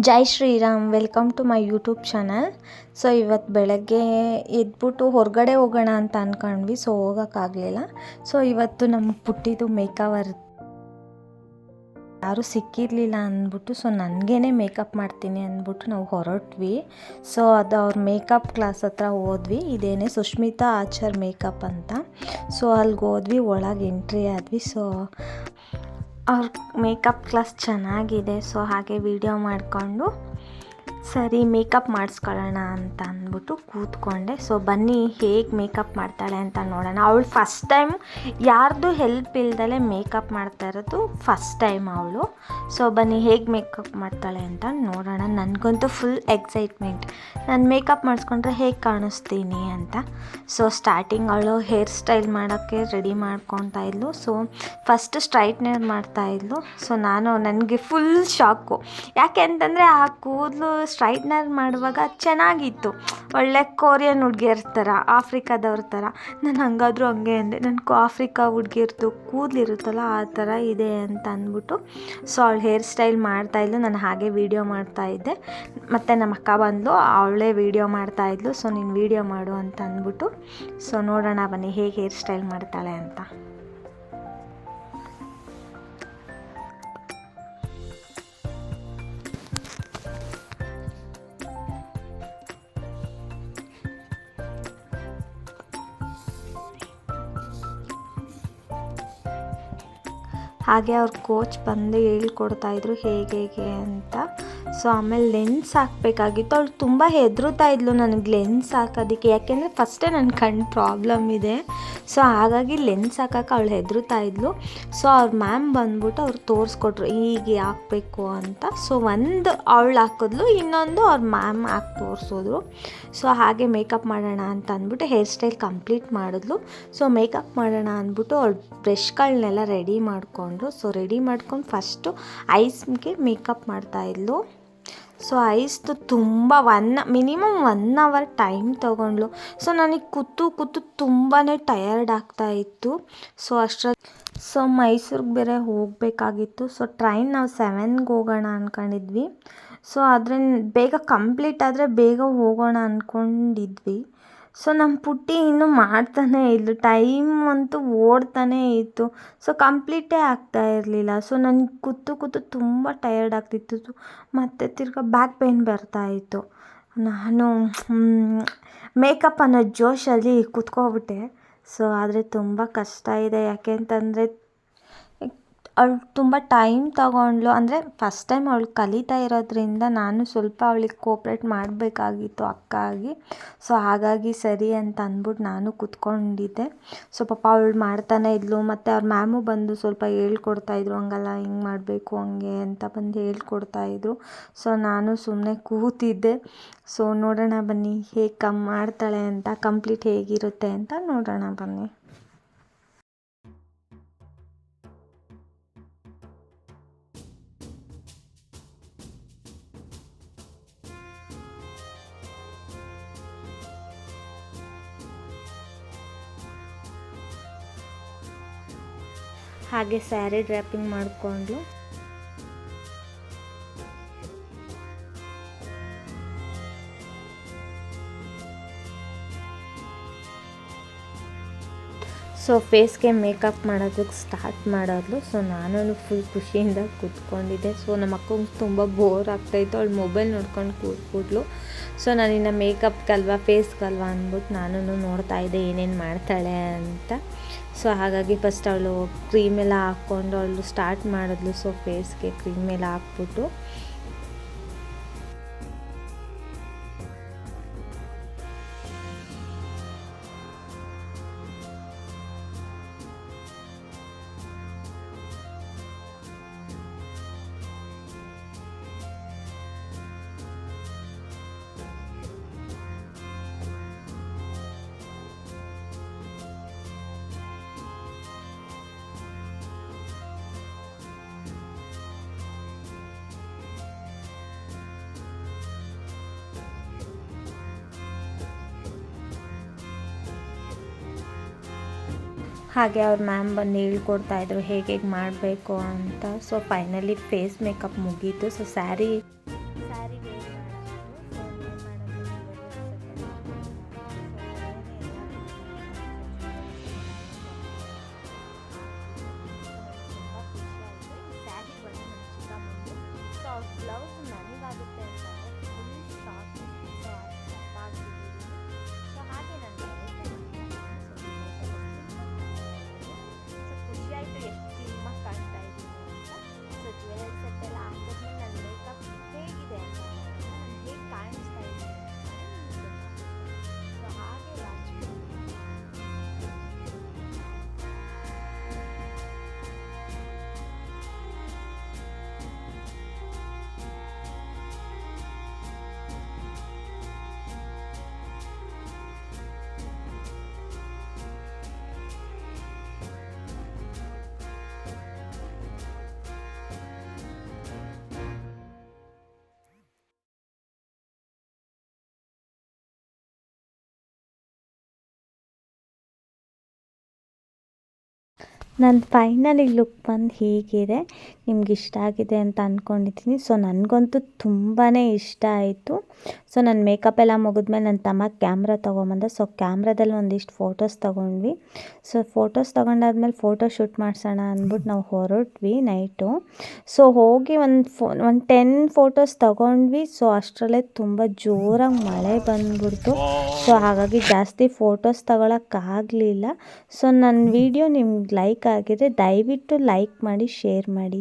Jai Shri Ram, welcome to my YouTube channel. So ಇವತ್ತು ಬೆಳಗ್ಗೆ ಎದ್ಬಿಟ್ಟು ಹೊರಗಡೆ ಹೋಗೋಣ ಅಂತ ಅಂದ್ಕೊಂಡ್ವಿ. ಸೊ ಹೋಗೋಕ್ಕಾಗಲಿಲ್ಲ. ಸೊ ಇವತ್ತು ನಮ್ಮ ಪುಟ್ಟಿದು ಮೇಕವರ್ ಯಾರೂ ಸಿಕ್ಕಿರಲಿಲ್ಲ ಅಂದ್ಬಿಟ್ಟು, ಸೊ ನನಗೇ ಮೇಕಪ್ ಮಾಡ್ತೀನಿ ಅಂದ್ಬಿಟ್ಟು ನಾವು ಹೊರಟ್ವಿ. ಸೊ ಅದು ಅವ್ರ ಮೇಕಪ್ ಕ್ಲಾಸ್ ಹತ್ರ ಹೋದ್ವಿ. ಇದೇನೇ ಸುಷ್ಮಿತಾ ಆಚಾರ್ ಮೇಕಪ್ ಅಂತ. ಸೊ ಅಲ್ಲಿಗೆ ಹೋದ್ವಿ, ಒಳಗೆ ಎಂಟ್ರಿ ಆದ್ವಿ. ಸೊ ಅವ್ರ ಮೇಕಪ್ ಕ್ಲಾಸ್ ಚೆನ್ನಾಗಿದೆ. ಸೊ ಹಾಗೆ ವಿಡಿಯೋ ಮಾಡಿಕೊಂಡು ಸರಿ ಮೇಕಪ್ ಮಾಡಿಸ್ಕೊಳ್ಳೋಣ ಅಂತ ಅಂದ್ಬಿಟ್ಟು ಕೂತ್ಕೊಂಡೆ. ಸೊ ಬನ್ನಿ ಹೇಗೆ ಮೇಕಪ್ ಮಾಡ್ತಾಳೆ ಅಂತ ನೋಡೋಣ. ಅವಳು ಫಸ್ಟ್ ಟೈಮ್ ಯಾರ್ದು ಹೆಲ್ಪ್ ಇಲ್ದಲೆ ಮೇಕಪ್ ಮಾಡ್ತಾ ಇರೋದು ಫಸ್ಟ್ ಟೈಮ್ ಅವಳು. ಸೊ ಬನ್ನಿ ಹೇಗೆ ಮೇಕಪ್ ಮಾಡ್ತಾಳೆ ಅಂತ ನೋಡೋಣ. ನನಗಂತೂ ಫುಲ್ ಎಕ್ಸೈಟ್ಮೆಂಟ್, ನಾನು ಮೇಕಪ್ ಮಾಡಿಸ್ಕೊಂಡ್ರೆ ಹೇಗೆ ಕಾಣಿಸ್ತೀನಿ ಅಂತ. ಸೊ ಸ್ಟಾರ್ಟಿಂಗ್ ಅವಳು ಹೇರ್ ಸ್ಟೈಲ್ ಮಾಡೋಕ್ಕೆ ರೆಡಿ ಮಾಡ್ಕೊತಾ ಇದ್ಲು. ಸೊ ಫಸ್ಟ್ ಸ್ಟ್ರೈಟ್ನರ್ ಮಾಡ್ತಾಯಿದ್ಲು. ಸೊ ನನಗೆ ಫುಲ್ ಶಾಕು. ಯಾಕೆ ಅಂತಂದರೆ ಆ ಕೂದಲು ಸ್ಟ್ರೈಟ್ನರ್ ಮಾಡುವಾಗ ಚೆನ್ನಾಗಿತ್ತು, ಒಳ್ಳೆ ಕೊರಿಯನ್ ಹುಡುಗಿಯರ ಥರ, ಆಫ್ರಿಕಾದವ್ರ ಥರ. ನಾನು ಹಂಗಾದರೂ ಹಂಗೆ ಅಂದೆ, ನನಗೂ ಆಫ್ರಿಕಾ ಹುಡುಗಿರ್ದು ಕೂದಲಿರುತ್ತಲ್ಲ ಆ ಥರ ಇದೆ ಅಂತ ಅಂದ್ಬಿಟ್ಟು. ಸೊ ಅವಳು ಹೇರ್ ಸ್ಟೈಲ್ ಮಾಡ್ತಾಯಿದ್ಲು, ನಾನು ಹಾಗೆ ವೀಡಿಯೋ ಮಾಡ್ತಾಯಿದ್ದೆ. ಮತ್ತು ನಮ್ಮ ಅಕ್ಕ ಬಂದಳು, ಅವಳೇ ವೀಡಿಯೋ ಮಾಡ್ತಾಯಿದ್ಲು. ಸೊ ನೀನು ವೀಡಿಯೋ ಮಾಡು ಅಂತ ಅಂದ್ಬಿಟ್ಟು. ಸೊ ನೋಡೋಣ ಬನ್ನಿ ಹೇಗೆ ಹೇರ್ ಸ್ಟೈಲ್ ಮಾಡ್ತಾಳೆ ಅಂತ. ಹಾಗೆ ಅವ್ರ ಕೋಚ್ ಬಂದು ಹೇಳ್ಕೊಡ್ತಾಯಿದ್ರು ಹೇಗೆ ಅಂತ. ಸೊ ಆಮೇಲೆ ಲೆನ್ಸ್ ಹಾಕಬೇಕಾಗಿತ್ತು. ಅವಳು ತುಂಬ ಹೆದರುತ್ತಾ ಇದ್ಲು ನನಗೆ ಲೆನ್ಸ್ ಹಾಕೋದಕ್ಕೆ, ಯಾಕೆಂದರೆ ಫಸ್ಟೇ ನನ್ನ ಕಣ್ಣು ಪ್ರಾಬ್ಲಮ್ ಇದೆ. ಸೊ ಹಾಗಾಗಿ ಲೆನ್ಸ್ ಹಾಕೋಕೆ ಅವಳು ಹೆದರುತ್ತಾ ಇದ್ಲು. ಸೊ ಅವ್ರ ಮ್ಯಾಮ್ ಬಂದ್ಬಿಟ್ಟು ಅವ್ರು ತೋರಿಸ್ಕೊಟ್ರು ಹೀಗೆ ಹಾಕಬೇಕು ಅಂತ. ಸೊ ಒಂದು ಅವಳು ಹಾಕಿದ್ಲು, ಇನ್ನೊಂದು ಅವ್ರ ಮ್ಯಾಮ್ ಹಾಕಿ ತೋರಿಸಿದ್ರು. ಸೊ ಹಾಗೆ ಮೇಕಪ್ ಮಾಡೋಣ ಅಂತ ಅಂದ್ಬಿಟ್ಟು ಹೇರ್ ಸ್ಟೈಲ್ ಕಂಪ್ಲೀಟ್ ಮಾಡಿದ್ಲು. ಸೊ ಮೇಕಪ್ ಮಾಡೋಣ ಅಂದ್ಬಿಟ್ಟು ಅವಳು ಬ್ರಷ್ಗಳನ್ನೆಲ್ಲ ರೆಡಿ ಮಾಡಿಕೊಂಡ್ರು. ಸೊ ರೆಡಿ ಮಾಡ್ಕೊಂಡು ಫಸ್ಟು ಐಸ್ಗೆ ಮೇಕಪ್ ಮಾಡ್ತಾಯಿದ್ಲು. ಸೊ ಐಸ್ದು ತುಂಬ ಮಿನಿಮಮ್ 1 ಅವರ್ ಟೈಮ್ ತೊಗೊಂಡ್ಲು. ಸೊ ನನಗೆ ಕೂತು ತುಂಬಾ ಟಯರ್ಡ್ ಆಗ್ತಾಯಿತ್ತು. ಸೊ ಸೊ ಮೈಸೂರಿಗೆ ಬೇರೆ ಹೋಗಬೇಕಾಗಿತ್ತು. ಸೊ ಟ್ರೈನ್ ನಾವು 7ಗೆ ಹೋಗೋಣ ಅಂದ್ಕೊಂಡಿದ್ವಿ. ಸೊ ಆದರೆ ಬೇಗ ಕಂಪ್ಲೀಟ್ ಆದರೆ ಬೇಗ ಹೋಗೋಣ ಅಂದ್ಕೊಂಡಿದ್ವಿ. ಸೊ ನಮ್ಮ ಪುಟ್ಟಿ ಇನ್ನೂ ಮಾಡ್ತಾನೇ ಇದ್ಲು, ಟೈಮ್ ಅಂತೂ ಓಡ್ತಾನೇ ಇತ್ತು. ಸೊ ಕಂಪ್ಲೀಟೇ ಆಗ್ತಾ ಇರಲಿಲ್ಲ. ಸೊ ನನಗೆ ಕೂತು ತುಂಬ ಟಯರ್ಡ್ ಆಗ್ತಿತ್ತು. ಮತ್ತು ತಿರ್ಗಾ ಬ್ಯಾಕ್ ಪೇಯ್ನ್ ಬರ್ತಾಯಿತ್ತು. ನಾನು ಮೇಕಪ್ ಅನ್ನೋ ಜೋಶಲ್ಲಿ ಕೂತ್ಕೊಬಿಟ್ಟೆ. ಸೊ ಆದರೆ ತುಂಬ ಕಷ್ಟ ಇದೆ. ಯಾಕೆ ಅಂತಂದರೆ ಅವಳು ತುಂಬ ಟೈಮ್ ತಗೊಂಡ್ಳು. ಅಂದರೆ ಫಸ್ಟ್ ಟೈಮ್ ಅವಳು ಕಲಿತಾ ಇರೋದ್ರಿಂದ ನಾನು ಸ್ವಲ್ಪ ಅವಳಿಗೆ ಕೋಪ್ರೇಟ್ ಮಾಡಬೇಕಾಗಿತ್ತು ಅಕ್ಕ ಆಗಿ. ಸೊ ಹಾಗಾಗಿ ಸರಿ ಅಂತ ಅಂದ್ಬಿಟ್ಟು ನಾನು ಕೂತ್ಕೊಂಡಿದ್ದೆ. ಸೊ ಪಾಪ ಅವಳು ಮಾಡ್ತಾನೆ ಇದ್ಲು. ಮತ್ತು ಅವ್ರ ಮ್ಯಾಮು ಬಂದು ಸ್ವಲ್ಪ ಹೇಳ್ಕೊಡ್ತಾಯಿದ್ರು, ಹಂಗಲ್ಲ ಹಿಂಗೆ ಮಾಡಬೇಕು ಹಂಗೆ ಅಂತ ಬಂದು ಹೇಳ್ಕೊಡ್ತಾಯಿದ್ರು. ಸೊ ನಾನು ಸುಮ್ಮನೆ ಕೂತಿದ್ದೆ. ಸೊ ನೋಡೋಣ ಬನ್ನಿ ಹೇಗೆ ಮಾಡ್ತಾಳೆ ಅಂತ, ಕಂಪ್ಲೀಟ್ ಹೇಗಿರುತ್ತೆ ಅಂತ ನೋಡೋಣ ಬನ್ನಿ. ಹಾಗೆ ಸ್ಯಾರಿ ಡ್ರ್ಯಾಪಿಂಗ್ ಮಾಡಿಕೊಂಡು ಸೊ ಫೇಸ್ಗೆ ಮೇಕಪ್ ಮಾಡೋದಕ್ಕೆ ಸ್ಟಾರ್ಟ್ ಮಾಡೋದು. ಸೊ ನಾನು ಫುಲ್ ಖುಷಿಯಿಂದ ಕೂತ್ಕೊಂಡಿದ್ದೆ. ಸೊ ನಮ್ಮ ಅಕ್ಕಂಗೆ ತುಂಬ ಬೋರ್ ಆಗ್ತಾಯಿತ್ತು, ಅವಳು ಮೊಬೈಲ್ ನೋಡ್ಕೊಂಡು ಕೂತ್ಬಿಟ್ಲು. ಸೊ ನಾನಿನ್ನು ಮೇಕಪ್ಗಲ್ವಾ ಫೇಸ್ಗಲ್ವಾ ಅಂದ್ಬಿಟ್ಟು ನಾನು ನೋಡ್ತಾಯಿದ್ದೆ ಏನೇನು ಮಾಡ್ತಾಳೆ ಅಂತ. ಸೊ ಹಾಗಾಗಿ ಫಸ್ಟ್ ಅವಳು ಕ್ರೀಮೆಲ್ಲ ಹಾಕ್ಕೊಂಡು ಅವಳು ಸ್ಟಾರ್ಟ್ ಮಾಡಿದ್ಲು. ಸೊ ಫೇಸ್ಗೆ ಕ್ರೀಮೆಲ್ಲ ಹಾಕ್ಬಿಟ್ಟು ಹಾಗೆ ಅವ್ರ ಮ್ಯಾಮ್ ಬಂದು ಹೇಳ್ಕೊಡ್ತಾಯಿದ್ರು ಹೇಗೆ ಮಾಡಬೇಕು ಅಂತ. ಸೊ ಫೈನಲಿ ಫೇಸ್ ಮೇಕಪ್ ಮುಗೀತು. ಸೊ ಸ್ಯಾರಿ ನನ್ನ ಫೈನಲಿ ಲುಕ್ ಬಂದು ಹೀಗಿದೆ. ನಿಮ್ಗೆ ಇಷ್ಟ ಆಗಿದೆ ಅಂತ ಅಂದ್ಕೊಂಡಿದ್ದೀನಿ. ಸೊ ನನಗಂತೂ ತುಂಬಾ ಇಷ್ಟ ಆಯಿತು. ಸೊ ನನ್ನ ಮೇಕಪ್ ಎಲ್ಲ ಮುಗಿದ್ಮೇಲೆ ನನ್ನ ತಮ್ಮ ಕ್ಯಾಮ್ರಾ ತೊಗೊಂಬಂದ. ಸೊ ಕ್ಯಾಮ್ರಾದಲ್ಲಿ ಒಂದಿಷ್ಟು ಫೋಟೋಸ್ ತೊಗೊಂಡ್ವಿ. ಸೊ ಫೋಟೋಸ್ ತೊಗೊಂಡಾದ್ಮೇಲೆ ಫೋಟೋ ಶೂಟ್ ಮಾಡಿಸೋಣ ಅಂದ್ಬಿಟ್ಟು ನಾವು ಹೊರಟ್ವಿ ನೈಟು. ಸೊ ಹೋಗಿ ಒಂದು 10 ಫೋಟೋಸ್ ತೊಗೊಂಡ್ವಿ. ಸೊ ಅಷ್ಟರಲ್ಲೇ ತುಂಬ ಜೋರಾಗಿ ಮಳೆ ಬಂದ್ಬಿಡ್ತು. ಸೊ ಹಾಗಾಗಿ ಜಾಸ್ತಿ ಫೋಟೋಸ್ ತಗೊಳಕ್ಕಾಗಲಿಲ್ಲ. ಸೊ ನನ್ನ ವಿಡಿಯೋ ನಿಮ್ಗೆ ಲೈಕ್ ಆಗಿದ್ರೆ ದಯವಿಟ್ಟು ಲೈಕ್ ಮಾಡಿ, ಶೇರ್ ಮಾಡಿ.